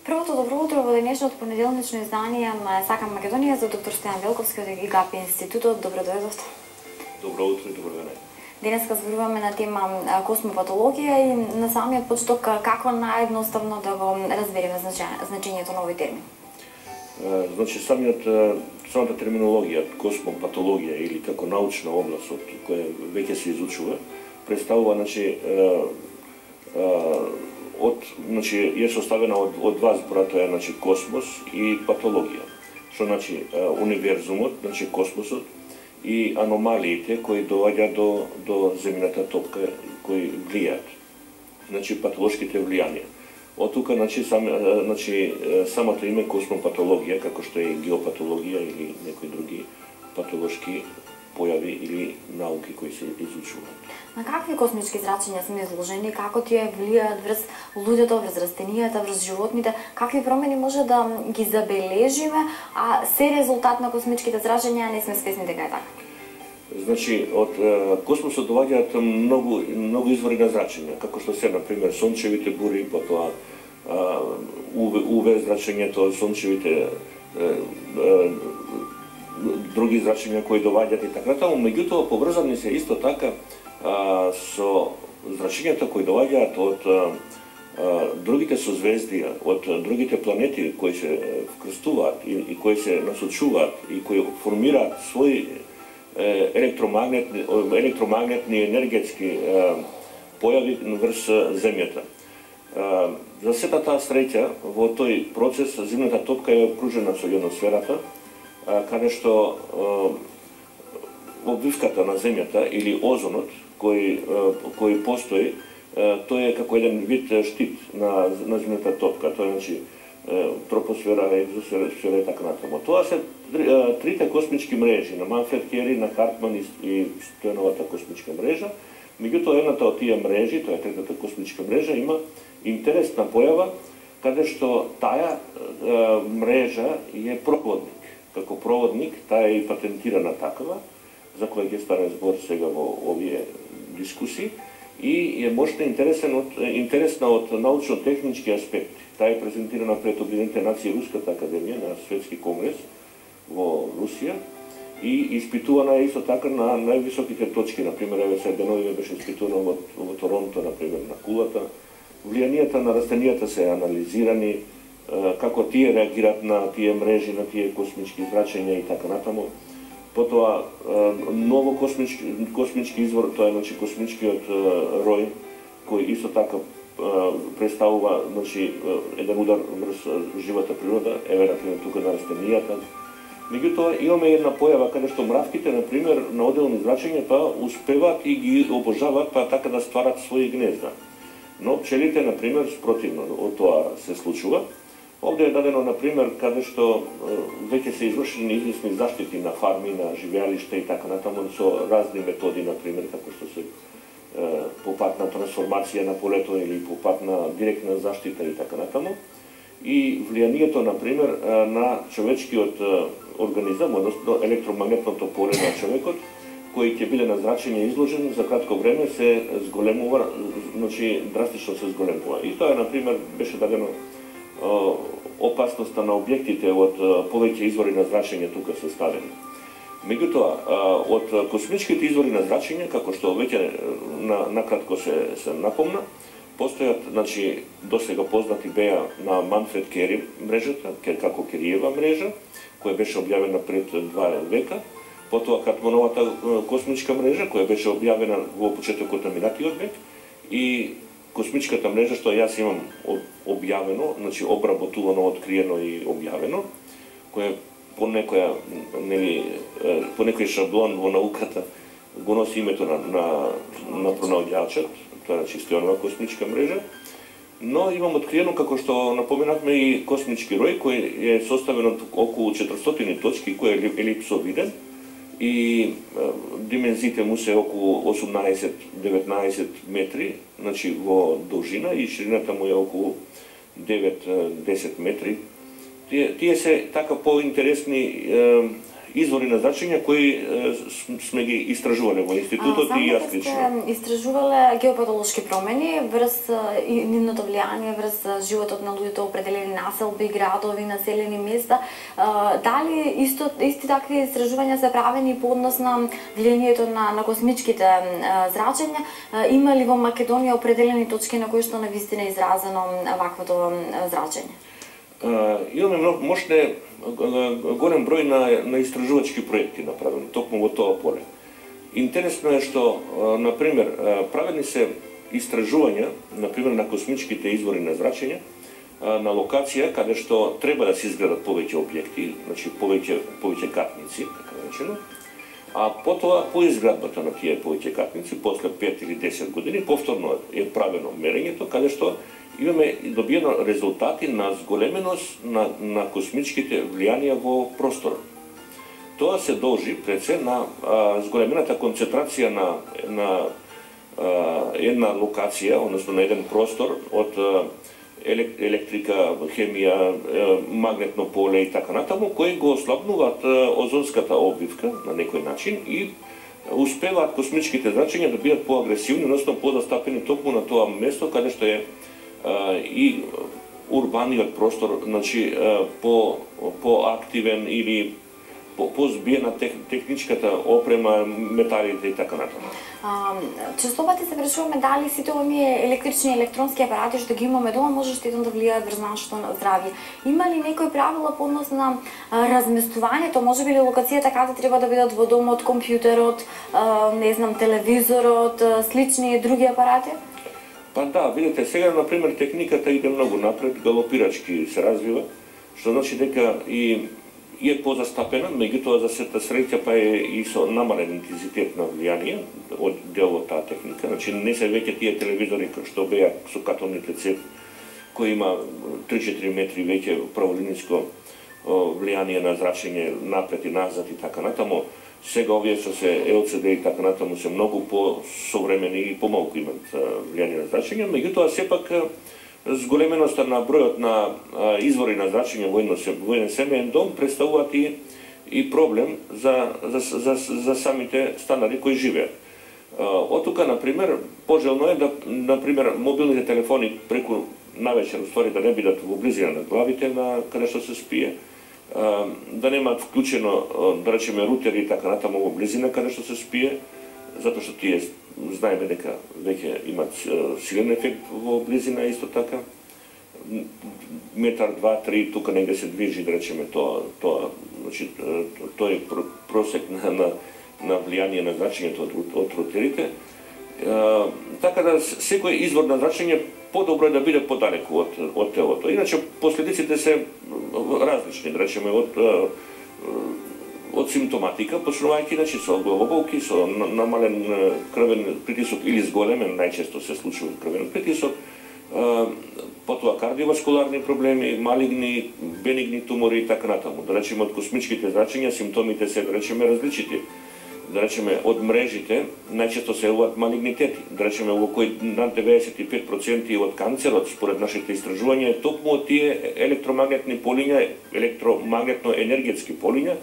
Првото добро утро во денешното понеделнично издание на Сакам Македонија за доктор Стојан Велковски од ИГАП институтот. Добро дојдовте. Добро утро и добро време. Денеска зборуваме на тема космопатологија и на самиот почеток како наједноставно да го разбереме значењето на овој термин. Значи самата терминологија космопатологија или како научна област од која веќе се изучува представува е составена од два збора, тоа е космос и патологија. Што значи универзумот, космосот и аномалиите кои доаѓаат до земјината топка кои влијаат. Патолошките влијанија. Од тука самото име космопатологија, како што е геопатологија или некои други патолошки појави или науки кои се изучуваат. На какви космички зрачења сме изложени, како тие влијаат врз луѓето, врз растенијата, врз животните, какви промени може да ги забележиме, а се резултат на космичките зрачења не сме свесни дека е така? Значи, од космосот доаѓаат многу извори на зрачења, како што се, например, сончевите бури, потоа УВ зрачењето, сончевите други зрачења кои доаѓаат и така натаму, меѓутоа поврзани се исто така со зрачењата кои доаѓаат од другите созвездија, од другите планети кои се вкрстуваат и кои се насочуваат и кои формираат своји електромагнетни енергетски појави врз земјата. За сета таа среќа во тој процес земната топка е окружена со јоносферата, каде што обвивката на земјата или озонот кој постои, тој е како еден вид штит на земната топка, тоа е тропосфера, екзосфера и така натаму. Тоа се трите космички мрежи на Манфред Кери, на Хартман и Стојановата космичка мрежа. Меѓутоа едната од тие мрежи, тоа е третата космичка мрежа, има интересна појава каде што таа мрежа е проводник. Како проводник, таа е и патентирана такава, за која ќе стане збор сега во овие дискусии, и е можна интересна од научно-технички аспекти. Таа е презентирана пред Обединетите нации Руската академија на Светски конгрес во Русија и испитувана е исто така на највисоките точки. Например, еве се деновиве беше испитувана во Торонто, например, на кулата. Влијанијата на растенијата се анализирани, како тие реагираат на тие мрежи, на тие космички зрачења и така натаму. Потоа ново космички извор, тоа е космичкиот рој, кој исто така представува еден удар врз живата природа, еве например тука на растенијата. Меѓутоа имаме една појава каде што мравките, например, на одделни зрачења успеваат и ги обожаваат така да стварат своји гнезда. Но пчелите, например, спротивно од тоа се случува. Овде е дадено, например, каде што веќе се извршени известни заштити на фарми, на живеалишта и така натаму со разни методи, например, како што се по пат на трансформација на полето или по пат на директна заштита и така натаму. И влијанието, например, на човечкиот организам, односно електромагнетното поле на човекот, кој ќе биде на зрачење изложен за кратко време се зголемува, драстично се зголемува. И тоа, например, беше дадено опасноста на објектите од повеќе извори на зрачење тука се ставени. Меѓутоа, од космичките извори на зрачење, како што веќе накратко се напомна, постојат, досега познати беа на Манфред Кери мрежата, како Кериева мрежа, која беше објавена пред 2 века, потоа Хартмановата космичка мрежа, која беше објавена во почетокот на минатиот век, и космичката мрежа што јас имам објавено, обработувано, откриено и објавено, која по некој шаблон во науката го носи името на пронаоѓачот, тоа е Стојанова космичка мрежа, но имам откриено, како што напоменавме, и космички рој, кој е составен од околу 400 точки, кој е елипсовиден, и димензите му се околу 18-19 метри, во должина, и ширината му е околу 9-10 метри. Тие се така поинтересни извори на зрачења кои сме ги истражувале во институтот и јас лично. Сте истражувале геопатолошки промени врз нивното влијание врз животот на луѓето, определени населби, градови, населени места. Дали исти такви истражувања се правени по однос на влијанието на космичките зрачења? Има ли во Македонија определени точки на кои што навистина е изразено ваквото зрачење? Имаме многу мощне голем број на истражувачки проекти направени токму во тоа поле. Интересно е што, например, правени се истражувања, например, на космичките извори на зрачење, на локација каде што треба да се изградат повеќе објекти, значи повеќе катници, така речено, а потоа по изградбата на тие повеќе катници, после 5 или 10 години, повторно е правено мерењето, каде што имаме добиено резултати на зголеменост на космичките влијанија во просторот. Тоа се должи пред се на зголемената концентрација на една локација, односно на еден простор од електрика, хемија, магнетно поле и така натаму, кои го ослабнуваат озонската обвивка на некој начин и успеваат космичките зрачења да бидат поагресивни, односно позастапени токму на тоа место каде што е и урбаниот простор, значи по-активен или по-збиена техничката опрема, металите и така натаму. Честопати се прашуваме дали сите оние електрични и електронски апарати што ги имаме дома може штетно да влијаат врз нашето здравје. Има ли некои правила по однос на разместувањето? Може би ли локацијата каде треба да бидат во домот, компјутерот, не знам, телевизорот, слични и други апарати? Па да, видите, сега, например, техниката иде многу напред, галопирачки се развива, што значи дека и е позастапена, меѓутоа за сета среќа па е и со намален интензитет на влијание од дел од таа техника. Значи не се веќе тие телевизори што беа со катодните цеви, кои има 3-4 метри веќе праволиниско влијание на зрачење напред и назад и така натаму. Сега овие со се LCD и така натаму се многу по-современи и помалку имат влијание на зрачење, меѓутоа сепак зголеменоста на бројот на извори на зрачење во еден семеен дом представуваат и проблем за самите станари кои живеат. Од тука, например, пожелно е да, например, мобилните телефони преку навечер, уствари да не бидат во близина на главите на каде што се спие, да немаат вклучено, да речеме, рутери и така натаму во близина каде што се спие, затоа што тие знаеме дека веќе имат силен ефект во близина исто така. Метар, 2-3, тука негде се движи, да речеме, тоа, значи, тој просек на влијание на зрачењето од рутерите. Така да секој извор на зрачење подобро е да биде подалеку од телото. Иначе последиците се различни, да речеме, од симптоматика, почнувајќи со главоболки, со намален крвен притисок или зголемен, најчесто се случува крвен притисок, потоа кардиоваскуларни проблеми, малигни, бенигни тумори и така натаму. Да речеме, од космичките зрачења симптомите се, да речеме, различити. Да речеме, од мрежите најчесто се јавуваат малигнитети. Да речеме, во кои над 95% од канцерот, според нашите истражувања, е токму од тие електромагнетни полиња, електромагнетно-енергетски полиња,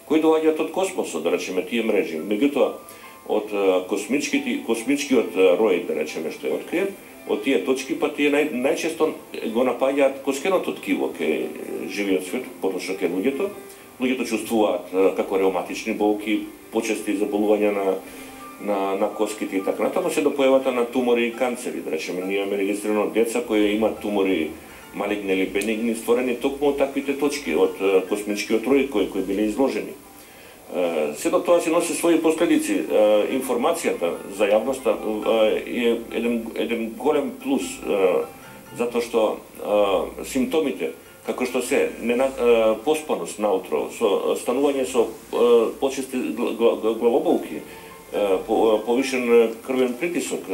кои доаѓаат од космосот, да речеме, тие мрежи. Меѓутоа, од космичкиот рој, да речеме, што е откриен, од тие точки, па тие најчесто го напаѓаат коскеното ткиво кај живиот свет, поточно кај луѓето. Луѓето чувствуваат како реуматични болки, почести заболувања на коските и така натаму, се до појавата на тумори и канцери. Да речеме, ние имаме регистрирано деца кои имаат тумори малигни или бенигни, створени токму од таквите точки, од космичкиот рој кои биле изложени. Сето тоа се носи своји последици. Информацијата за јавноста е еден голем плюс, затоа што симптомите, како што се поспаност наутро, со станување со почести главоболки, повишен крвен притисок,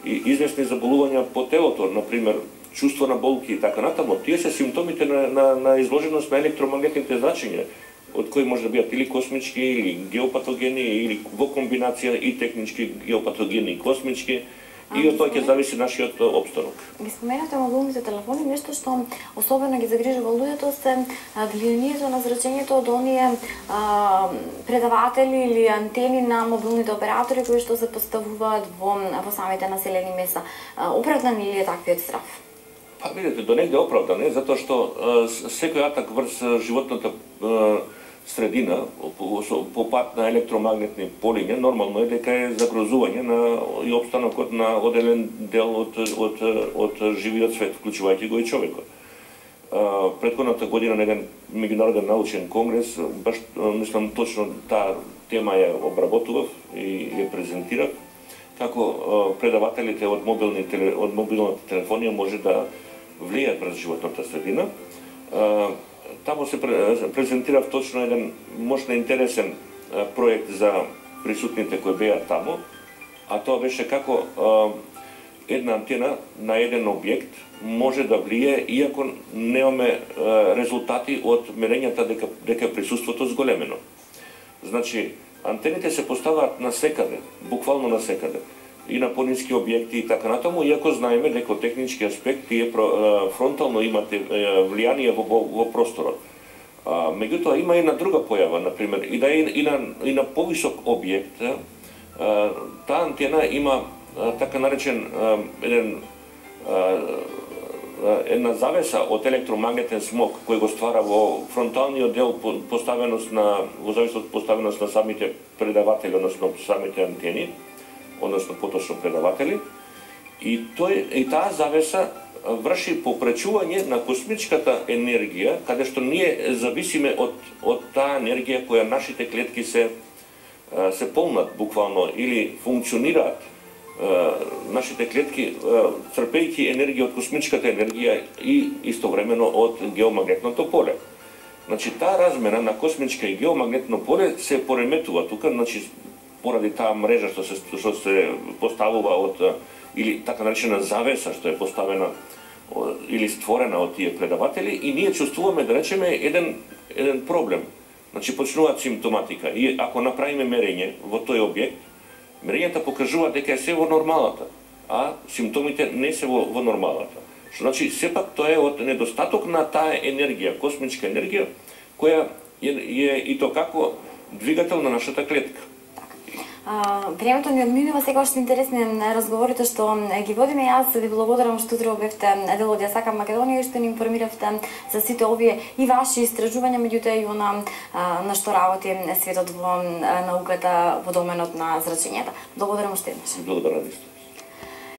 известни заболувања по телото, например, чувство на болки и така натаму, тие се симптомите на изложеност на електромагнетните зрачења, од кои може да бидат или космички, или геопатогени, или во комбинација и технички, геопатогени и космички, И од тоа ќе зависи нашиот опстанок. Ги споменате мобилните телефони, нешто што особено ги загрижува луѓето се влијанието на зрачењето од оние предаватели или антени на мобилните оператори кои што се поставуваат во самите населени места. Оправдан ли е таквиот страв? Па видите, до негде оправдан е, затоа што секој атак врз животната средина по пат на електромагнетни полиња нормално е дека е загрозување на и опстанокот на одделен дел од живиот свет, вклучувајќи го и човекот. Претходната година на еден меѓународен научен конгрес, баш мислам точно таа тема ја обработував и ја презентирав, како предавателите од мобилната телефонија може да влијаат врз животната средина. Таму се презентирав точно еден можна интересен проект за присутните кои беа таму, а тоа беше како една антена на еден објект може да влие иако немаме резултати од мерењата дека присуството зголемено. Значи, антените се поставаат насекаде, буквално насекаде, и на пониски објекти и така натаму, иако знаеме дека од технички аспект тие фронтално имате влијание во просторот. Меѓутоа има една друга појава, например, и на повисок објект, таа антена има така наречен една завеса од електромагнетен смог кој го ствара во фронталниот дел во зависност од поставеност на самите предаватели, односно самите антени, односно поточно предаватели, и таа завеса врши попречување на космичката енергија, каде што ние зависиме од таа енергија која нашите клетки се полнат буквално или функционираат. Нашите клетки црпејќи енергија од космичката енергија и истовремено од геомагнетното поле. Значи таа размена на космичка и геомагнетно поле се пореметува тука, значи поради таа мрежа што се поставува или така наречена завеса што е поставена или створена од тие предаватели, и ние чувствуваме, да речеме, еден проблем. Значи почнуваат симптоматика, и ако направиме мерење во тој објект, мерењата покажуваат дека е се во нормалата, а симптомите не се во нормалата. Што значи сепак тоа е од недостаток на таа енергија, космичка енергија, која е и то како двигател на нашата клетка. Времето ни одминува, секогаш се интересни разговорите што ги водиме. Јас ви благодарам што утре бевте дел од Ја сакам Македонија и што ни информиравте за сите овие и ваши истражувања, меѓутоа и она на што работи светот во науката во доменот на зрачењата. Благодарам уште еднаш. Благодарам.